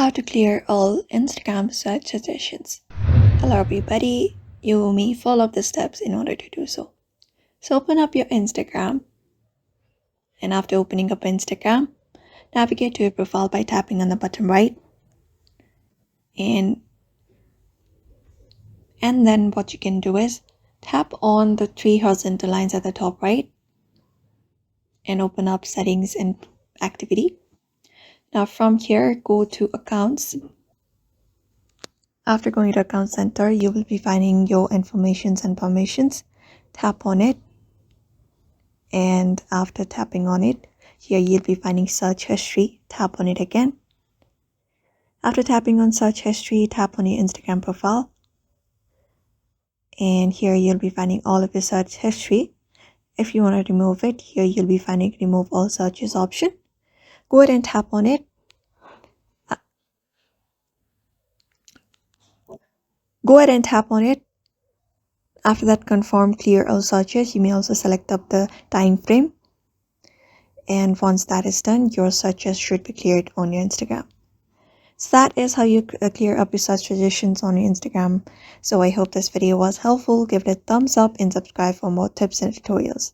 How to clear all Instagram search suggestions. Hello everybody, you may follow the steps in order to do so. So open up your Instagram, and after opening up Instagram, navigate to your profile by tapping on the bottom right. And then what you can do is tap on the three horizontal lines at the top right and open up settings and activity. Now from here, go to accounts. After going to account center, you will be finding your informations and permissions. Tap on it, and after tapping on it, here you'll be finding search history. Tap on it again. After tapping on search history, tap on your Instagram profile, and here you'll be finding all of your search history. If you want to remove it, here you'll be finding remove all searches option. Go ahead and tap on it. After that, confirm clear all searches. You may also select up the time frame, and once that is done, your searches should be cleared on your Instagram. So that is how you clear up your search suggestions on your Instagram. So I hope this video was helpful. Give it a thumbs up and subscribe for more tips and tutorials.